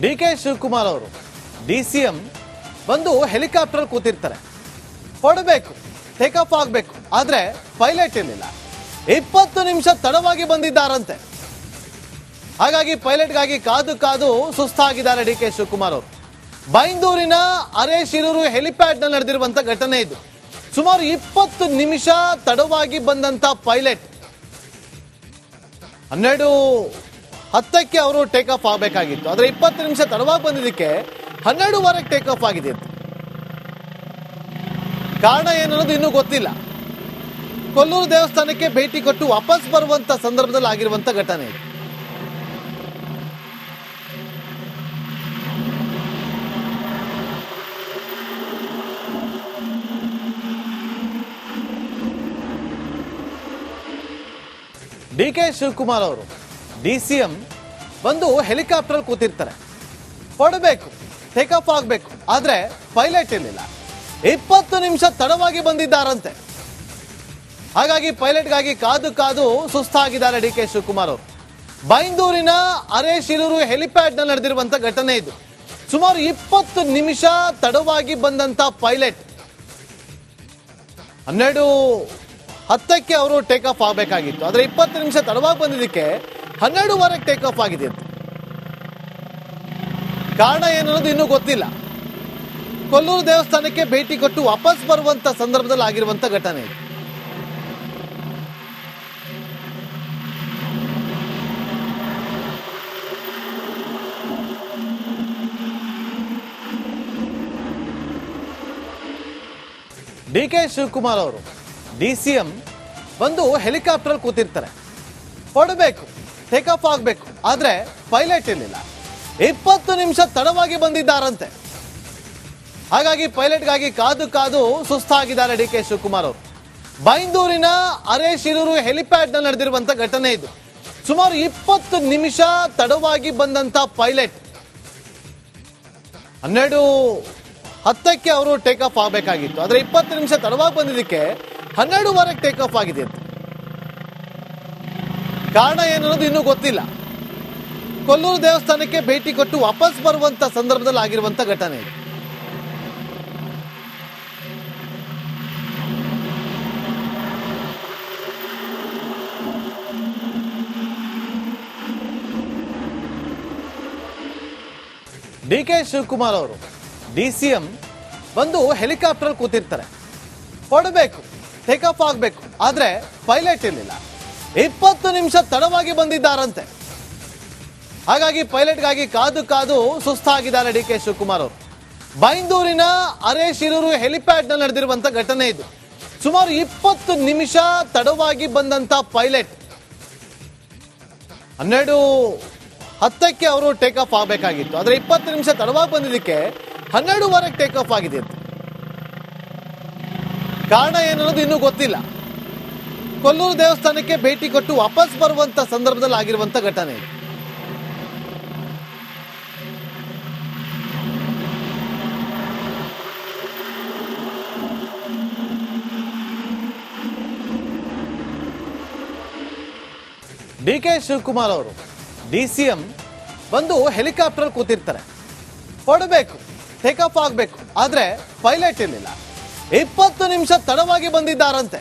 ಡಿ.ಕೆ. ಶಿವಕುಮಾರ್ ಅವರು ಡಿ.ಸಿ.ಎಂ ಬಂದು ಹೆಲಿಕಾಪ್ಟರ್ ಕೂತಿರ್ತಾರೆ, ಹೊಡಬೇಕು, ಟೇಕ್ ಆಫ್ ಆಗಬೇಕು, ಆದರೆ ಪೈಲಟ್ ಇರಲಿಲ್ಲ. 20 ನಿಮಿಷ ತಡವಾಗಿ ಬಂದಿದ್ದಾರಂತೆ. ಹಾಗಾಗಿ ಪೈಲಟ್ಗಾಗಿ ಕಾದು ಕಾದು ಸುಸ್ತಾಗಿದ್ದಾರೆ ಡಿ.ಕೆ. ಶಿವಕುಮಾರ್ ಅವರು. ಬೈಂದೂರಿನ ಅರೇಶಿರೂರು ಹೆಲಿಪ್ಯಾಡ್ನಲ್ಲಿ ನಡೆದಿರುವಂಥ ಘಟನೆ ಇದು. ಸುಮಾರು 20 ನಿಮಿಷ ತಡವಾಗಿ ಬಂದಂಥ ಪೈಲಟ್ 12:10ಕ್ಕೆ ಅವರು ಟೇಕ್ ಆಫ್ ಆಗಬೇಕಾಗಿತ್ತು. ಆದರೆ 20 ನಿಮಿಷ ತಡವಾಗಿ ಬಂದಿದ್ದಕ್ಕೆ 12:15ಕ್ಕೆ ಟೇಕ್ ಆಫ್ ಆಗಿದೆ ಅಂತ. ಕಾರಣ ಏನನ್ನೋದು ಇನ್ನೂ ಗೊತ್ತಿಲ್ಲ. ಕೊಲ್ಲೂರು ದೇವಸ್ಥಾನಕ್ಕೆ ಭೇಟಿ ಕೊಟ್ಟು ವಾಪಸ್ ಬರುವಂತ ಸಂದರ್ಭದಲ್ಲಿ ಆಗಿರುವಂತ ಘಟನೆ ಇದು. ಡಿ.ಕೆ. ಶಿವಕುಮಾರ್ ಅವರು ಡಿ.ಸಿ.ಎಂ ಬಂದು ಹೆಲಿಕಾಪ್ಟರ್ ಕೂತಿರ್ತಾರೆ, ಹೊಡಬೇಕು, ಟೇಕ್ ಆಫ್ ಆಗಬೇಕು, ಆದರೆ ಪೈಲಟ್ ಇರಲಿಲ್ಲ. 20 ನಿಮಿಷ ತಡವಾಗಿ ಬಂದಿದ್ದಾರಂತೆ. ಹಾಗಾಗಿ ಪೈಲಟ್ಗಾಗಿ ಕಾದು ಕಾದು ಸುಸ್ತಾಗಿದ್ದಾರೆ ಡಿ.ಕೆ. ಶಿವಕುಮಾರ್ ಅವರು. ಬೈಂದೂರಿನ ಅರೇಶಿರೂರು ಹೆಲಿಪ್ಯಾಡ್ನಲ್ಲಿ ನಡೆದಿರುವಂಥ ಘಟನೆ ಇದು. ಸುಮಾರು 20 ನಿಮಿಷ ತಡವಾಗಿ ಬಂದಂಥ ಪೈಲಟ್ 12:10ಕ್ಕೆ ಅವರು ಟೇಕ್ ಆಫ್ ಆಗಬೇಕಾಗಿತ್ತು. ಆದರೆ 20 ನಿಮಿಷ ತಡವಾಗಿ ಬಂದಿದ್ದಕ್ಕೆ 12:15ಕ್ಕೆ ಟೇಕ್ ಆಫ್ ಆಗಿದೆ ಅಂತ. ಕಾರಣ ಏನನ್ನೋದು ಇನ್ನೂ ಗೊತ್ತಿಲ್ಲ. ಕೊಲ್ಲೂರು ದೇವಸ್ಥಾನಕ್ಕೆ ಭೇಟಿ ಕೊಟ್ಟು ವಾಪಸ್ ಬರುವಂತ ಸಂದರ್ಭದಲ್ಲಿ ಆಗಿರುವಂತ ಘಟನೆ ಇದು. ಡಿ.ಕೆ. ಶಿವಕುಮಾರ್ ಅವರು ಡಿ.ಸಿ.ಎಂ ಬಂದು ಹೆಲಿಕಾಪ್ಟರ್ ಕೂತಿರ್ತಾರೆ, ಹೊಡಬೇಕು, ಟೇಕ್ ಆಫ್ ಆಗಬೇಕು, ಆದರೆ ಪೈಲಟ್ ಇರಲಿಲ್ಲ. 20 ನಿಮಿಷ ತಡವಾಗಿ ಬಂದಿದ್ದಾರಂತೆ. ಹಾಗಾಗಿ ಪೈಲಟ್ಗಾಗಿ ಕಾದು ಕಾದು ಸುಸ್ತಾಗಿದ್ದಾರೆ ಡಿ.ಕೆ. ಶಿವಕುಮಾರ್ ಅವರು. ಬೈಂದೂರಿನ ಅರೇಶಿರೂರು ಹೆಲಿಪ್ಯಾಡ್ನಲ್ಲಿ ನಡೆದಿರುವಂಥ ಘಟನೆ ಇದು. ಸುಮಾರು 20 ನಿಮಿಷ ತಡವಾಗಿ ಬಂದಂಥ ಪೈಲಟ್ 12:10ಕ್ಕೆ ಅವರು ಟೇಕ್ ಆಫ್ ಆಗಬೇಕಾಗಿತ್ತು. ಆದರೆ 20 ನಿಮಿಷ ತಡವಾಗಿ ಬಂದಿದ್ದಕ್ಕೆ 12:15ಕ್ಕೆ ಟೇಕ್ ಆಫ್ ಆಗಿದೆ ಅಂತ. ಕಾರಣ ಏನನ್ನೋದು ಇನ್ನೂ ಗೊತ್ತಿಲ್ಲ. ಕೊಲ್ಲೂರು ದೇವಸ್ಥಾನಕ್ಕೆ ಭೇಟಿ ಕೊಟ್ಟು ವಾಪಸ್ ಬರುವಂತ ಸಂದರ್ಭದಲ್ಲಿ ಆಗಿರುವಂತ ಘಟನೆ ಇದು. ಡಿ.ಕೆ. ಶಿವಕುಮಾರ್ ಅವರು ಡಿ.ಸಿ.ಎಂ ಬಂದು ಹೆಲಿಕಾಪ್ಟರ್ ಕೂತಿರ್ತಾರೆ, ಹೊಡಬೇಕು, ಟೇಕ್ ಆಫ್ ಆಗಬೇಕು, ಆದರೆ ಪೈಲಟ್ ಇರಲಿಲ್ಲ. 20 ನಿಮಿಷ ತಡವಾಗಿ ಬಂದಿದ್ದಾರಂತೆ. ಹಾಗಾಗಿ ಪೈಲಟ್ಗಾಗಿ ಕಾದು ಕಾದು ಸುಸ್ತಾಗಿದ್ದಾರೆ ಡಿ.ಕೆ. ಶಿವಕುಮಾರ್ ಅವರು. ಬೈಂದೂರಿನ ಅರೇಶಿರೂರು ಹೆಲಿಪ್ಯಾಡ್ನಲ್ಲಿ ನಡೆದಿರುವಂಥ ಘಟನೆ ಇದು. ಸುಮಾರು 20 ನಿಮಿಷ ತಡವಾಗಿ ಬಂದಂಥ ಪೈಲಟ್ 12:10ಕ್ಕೆ ಅವರು ಟೇಕ್ ಆಫ್ ಆಗಬೇಕಾಗಿತ್ತು. ಆದರೆ 20 ನಿಮಿಷ ತಡವಾಗಿ ಬಂದಿದ್ದಕ್ಕೆ 12:15ಕ್ಕೆ ಟೇಕ್ ಆಫ್ ಆಗಿದೆ ಅಂತ. ಕಾರಣ ಏನನ್ನೋದು ಇನ್ನೂ ಗೊತ್ತಿಲ್ಲ. ಕೊಲ್ಲೂರು ದೇವಸ್ಥಾನಕ್ಕೆ ಭೇಟಿ ಕೊಟ್ಟು ವಾಪಸ್ ಬರುವಂತ ಸಂದರ್ಭದಲ್ಲಿ ಆಗಿರುವಂಥ ಘಟನೆ ಇದು. ಡಿ.ಕೆ. ಶಿವಕುಮಾರ್ ಅವರು ಡಿ.ಸಿ.ಎಂ ಬಂದು ಹೆಲಿಕಾಪ್ಟರ್ ಕೂತಿರ್ತಾರೆ, ಹೊಡಬೇಕು, ಟೇಕ್ ಆಫ್ ಆಗಬೇಕು, ಆದರೆ ಪೈಲಟ್ ಇರಲಿಲ್ಲ. 20 ನಿಮಿಷ ತಡವಾಗಿ ಬಂದಿದ್ದಾರಂತೆ.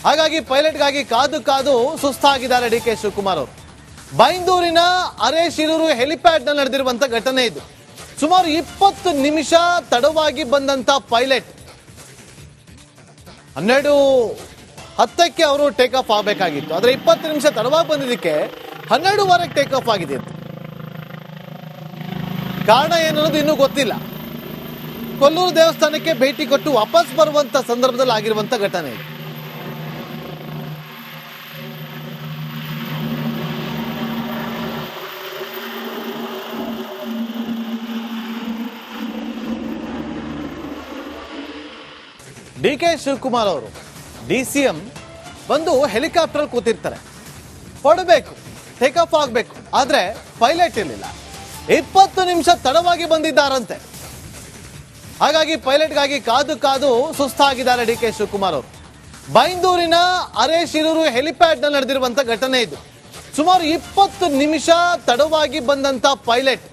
ಹಾಗಾಗಿ ಪೈಲಟ್ಗಾಗಿ ಕಾದು ಕಾದು ಸುಸ್ತಾಗಿದ್ದಾರೆ ಡಿ.ಕೆ. ಶಿವಕುಮಾರ್ ಅವರು. ಬೈಂದೂರಿನ ಅರೇಶಿರೂರು ಹೆಲಿಪ್ಯಾಡ್ನಲ್ಲಿ ನಡೆದಿರುವಂಥ ಘಟನೆ ಇದು. ಸುಮಾರು 20 ನಿಮಿಷ ತಡವಾಗಿ ಬಂದಂಥ ಪೈಲಟ್ 12:10ಕ್ಕೆ ಅವರು ಟೇಕ್ ಆಫ್ ಆಗಬೇಕಾಗಿತ್ತು. ಆದರೆ 20 ನಿಮಿಷ ತಡವಾಗಿ ಬಂದಿದ್ದಕ್ಕೆ 12:15ಕ್ಕೆ ಟೇಕ್ ಆಫ್ ಆಗಿದೆ ಅಂತ. ಕಾರಣ ಏನನ್ನೋದು ಇನ್ನೂ ಗೊತ್ತಿಲ್ಲ. ಕೊಲ್ಲೂರು ದೇವಸ್ಥಾನಕ್ಕೆ ಭೇಟಿ ಕೊಟ್ಟು ವಾಪಸ್ ಬರುವಂತ ಸಂದರ್ಭದಲ್ಲಿ ಆಗಿರುವಂಥ ಘಟನೆ ಇದು. ಡಿ.ಕೆ. ಶಿವಕುಮಾರ್ ಅವರು ಡಿ.ಸಿ.ಎಂ ಬಂದು ಹೆಲಿಕಾಪ್ಟರ್ ಕೂತಿರ್ತಾರೆ, ಹೊಡಬೇಕು, ಟೇಕ್ ಆಫ್ ಆಗಬೇಕು, ಆದರೆ ಪೈಲಟ್ ಇರಲಿಲ್ಲ. 20 ನಿಮಿಷ ತಡವಾಗಿ ಬಂದಿದ್ದಾರಂತೆ. ಹಾಗಾಗಿ ಪೈಲಟ್ಗಾಗಿ ಕಾದು ಕಾದು ಸುಸ್ತಾಗಿದ್ದಾರೆ ಡಿ.ಕೆ. ಶಿವಕುಮಾರ್ ಅವರು. ಬೈಂದೂರಿನ ಅರೇಶಿರೂರು ಹೆಲಿಪ್ಯಾಡ್ನಲ್ಲಿ ನಡೆದಿರುವಂಥ ಘಟನೆ ಇದು. ಸುಮಾರು 20 ನಿಮಿಷ ತಡವಾಗಿ ಬಂದಂತ ಪೈಲಟ್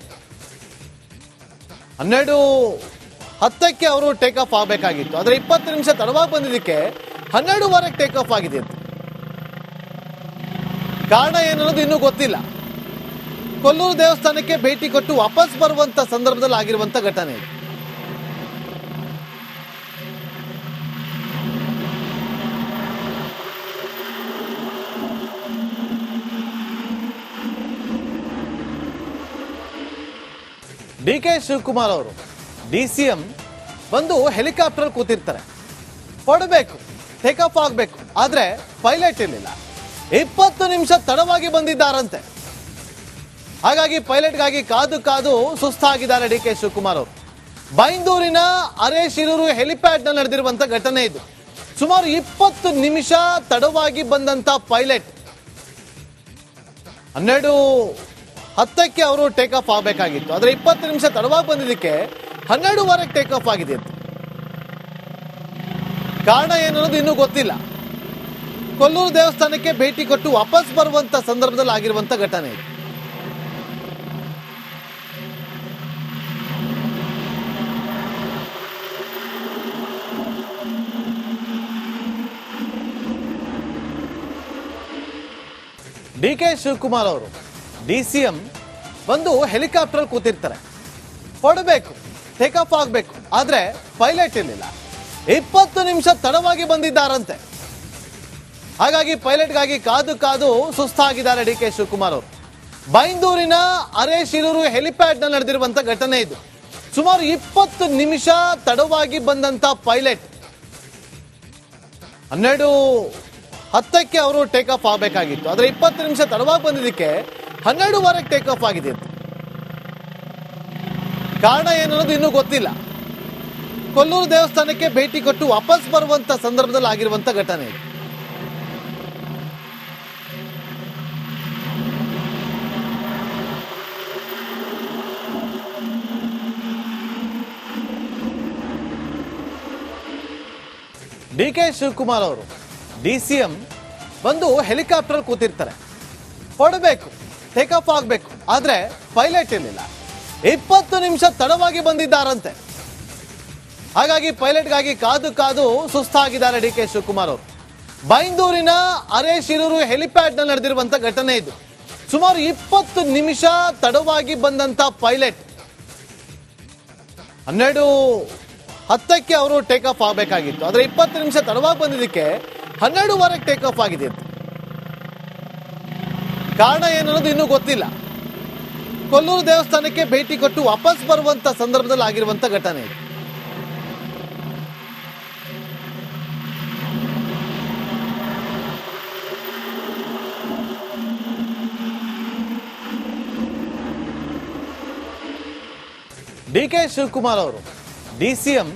12:10ಕ್ಕೆ ಅವರು ಟೇಕ್ ಆಫ್ ಆಗಬೇಕಾಗಿತ್ತು. ಆದರೆ 20 ನಿಮಿಷ ತಡವಾಗಿ ಬಂದಿದ್ದಕ್ಕೆ 12:15ಕ್ಕೆ ಟೇಕ್ ಆಫ್ ಆಗಿದೆ ಅಂತ. ಕಾರಣ ಏನನ್ನೋದು ಇನ್ನೂ ಗೊತ್ತಿಲ್ಲ. ಕೊಲ್ಲೂರು ದೇವಸ್ಥಾನಕ್ಕೆ ಭೇಟಿ ಕೊಟ್ಟು ವಾಪಸ್ ಬರುವಂತ ಸಂದರ್ಭದಲ್ಲಿ ಆಗಿರುವಂತ ಘಟನೆ ಇದು. ಡಿ.ಕೆ. ಶಿವಕುಮಾರ್ ಅವರು DCM ಬಂದು ಹೆಲಿಕಾಪ್ಟರ್ ಕೂತಿರ್ತಾರೆ, ಹೊಡಬೇಕು, ಟೇಕ್ ಆಫ್ ಆಗಬೇಕು, ಆದ್ರೆ ಪೈಲಟ್ ಇರಲಿಲ್ಲ. 20 ನಿಮಿಷ ತಡವಾಗಿ ಬಂದಿದ್ದಾರಂತೆ. ಹಾಗಾಗಿ ಪೈಲಟ್ಗಾಗಿ ಕಾದು ಕಾದು ಸುಸ್ತಾಗಿದ್ದಾರೆ ಡಿ.ಕೆ. ಶಿವಕುಮಾರ್ ಅವರು. ಬೈಂದೂರಿನ ಅರೇಶಿರೂರು ಹೆಲಿಪ್ಯಾಡ್ ನಲ್ಲಿ ನಡೆದಿರುವಂತ ಘಟನೆ ಇದು. ಸುಮಾರು 20 ನಿಮಿಷ ತಡವಾಗಿ ಬಂದಂತ ಪೈಲಟ್ 12:10ಕ್ಕೆ ಅವರು ಟೇಕ್ ಆಫ್ ಆಗಬೇಕಾಗಿತ್ತು. ಆದರೆ 20 ನಿಮಿಷ ತಡವಾಗಿ ಬಂದಿದ್ದಕ್ಕೆ 12:15ಕ್ಕೆ ಟೇಕ್ ಆಫ್ ಆಗಿದೆ ಅಂತ. ಕಾರಣ ಏನನ್ನೋದು ಇನ್ನೂ ಗೊತ್ತಿಲ್ಲ. ಕೊಲ್ಲೂರು ದೇವಸ್ಥಾನಕ್ಕೆ ಭೇಟಿ ಕೊಟ್ಟು ವಾಪಸ್ ಬರುವಂತ ಸಂದರ್ಭದಲ್ಲಿ ಆಗಿರುವಂತ ಘಟನೆ ಇದು. ಡಿ.ಕೆ. ಶಿವಕುಮಾರ್ ಅವರು DCM ಬಂದು ಹೆಲಿಕಾಪ್ಟರ್ ಕೂತಿರ್ತಾರೆ, ಹೊಡಬೇಕು, ಟೇಕ್ ಆಫ್ ಆಗಬೇಕು, ಆದ್ರೆ ಪೈಲಟ್ ಇರಲಿಲ್ಲ. 20 ನಿಮಿಷ ತಡವಾಗಿ ಬಂದಿದ್ದಾರಂತೆ. ಹಾಗಾಗಿ ಪೈಲಟ್ಗಾಗಿ ಕಾದು ಕಾದು ಸುಸ್ತಾಗಿದ್ದಾರೆ ಡಿ.ಕೆ. ಶಿವಕುಮಾರ್ ಅವರು. ಬೈಂದೂರಿನ ಅರೇಶಿರೂರು ಹೆಲಿಪ್ಯಾಡ್ ನಲ್ಲಿ ನಡೆದಿರುವಂತ ಘಟನೆ ಇದು. ಸುಮಾರು 20 ನಿಮಿಷ ತಡವಾಗಿ ಬಂದಂತ ಪೈಲಟ್ 12:10ಕ್ಕೆ ಅವರು ಟೇಕ್ ಆಫ್ ಆಗಬೇಕಾಗಿತ್ತು. ಆದರೆ 20 ನಿಮಿಷ ತಡವಾಗಿ ಬಂದಿದ್ದಕ್ಕೆ 12:15ಕ್ಕೆ ಟೇಕ್ ಆಫ್ ಆಗಿದೆ ಅಂತ. ಕಾರಣ ಏನನ್ನೋದು ಇನ್ನೂ ಗೊತ್ತಿಲ್ಲ. ಕೊಲ್ಲೂರು ದೇವಸ್ಥಾನಕ್ಕೆ ಭೇಟಿ ಕೊಟ್ಟು ವಾಪಸ್ ಬರುವಂತ ಸಂದರ್ಭದಲ್ಲಿ ಆಗಿರುವಂತ ಘಟನೆ ಇದು. ಡಿ.ಕೆ. ಶಿವಕುಮಾರ್ ಅವರು DCM ಬಂದು ಹೆಲಿಕಾಪ್ಟರ್ ಕೂತಿರ್ತಾರೆ, ಹೊಡಬೇಕು, ಟೇಕ್ ಆಫ್ ಆಗಬೇಕು, ಆದ್ರೆ ಪೈಲಟ್ ಇರಲಿಲ್ಲ. 20 ನಿಮಿಷ ತಡವಾಗಿ ಬಂದಿದ್ದಾರಂತೆ. ಹಾಗಾಗಿ ಪೈಲಟ್ಗಾಗಿ ಕಾದು ಕಾದು ಸುಸ್ತಾಗಿದ್ದಾರೆ ಡಿ.ಕೆ. ಶಿವಕುಮಾರ್ ಅವರು. ಬೈಂದೂರಿನ ಅರೇಶಿರೂರು ಹೆಲಿಪ್ಯಾಡ್ ನಲ್ಲಿ ನಡೆದಿರುವಂತ ಘಟನೆ ಇದು. ಸುಮಾರು 20 ನಿಮಿಷ ತಡವಾಗಿ ಬಂದಂತ ಪೈಲಟ್ 12:10ಕ್ಕೆ ಅವರು ಟೇಕ್ ಆಫ್ ಆಗಬೇಕಾಗಿತ್ತು. ಆದರೆ 20 ನಿಮಿಷ ತಡವಾಗಿ ಬಂದಿದ್ದಕ್ಕೆ 12:15ಕ್ಕೆ ಟೇಕ್ ಆಫ್ ಆಗಿದೆ ಅಂತ. ಕಾರಣ ಏನನ್ನೋದು ಇನ್ನೂ ಗೊತ್ತಿಲ್ಲ. ಕೊಲ್ಲೂರು ದೇವಸ್ಥಾನಕ್ಕೆ ಭೇಟಿ ಕೊಟ್ಟು ವಾಪಸ್ ಬರುವಂತ ಸಂದರ್ಭದಲ್ಲಿ ಆಗಿರುವಂತ ಘಟನೆ ಇದು. ಡಿ.ಕೆ. ಶಿವಕುಮಾರ್ ಅವರು DCM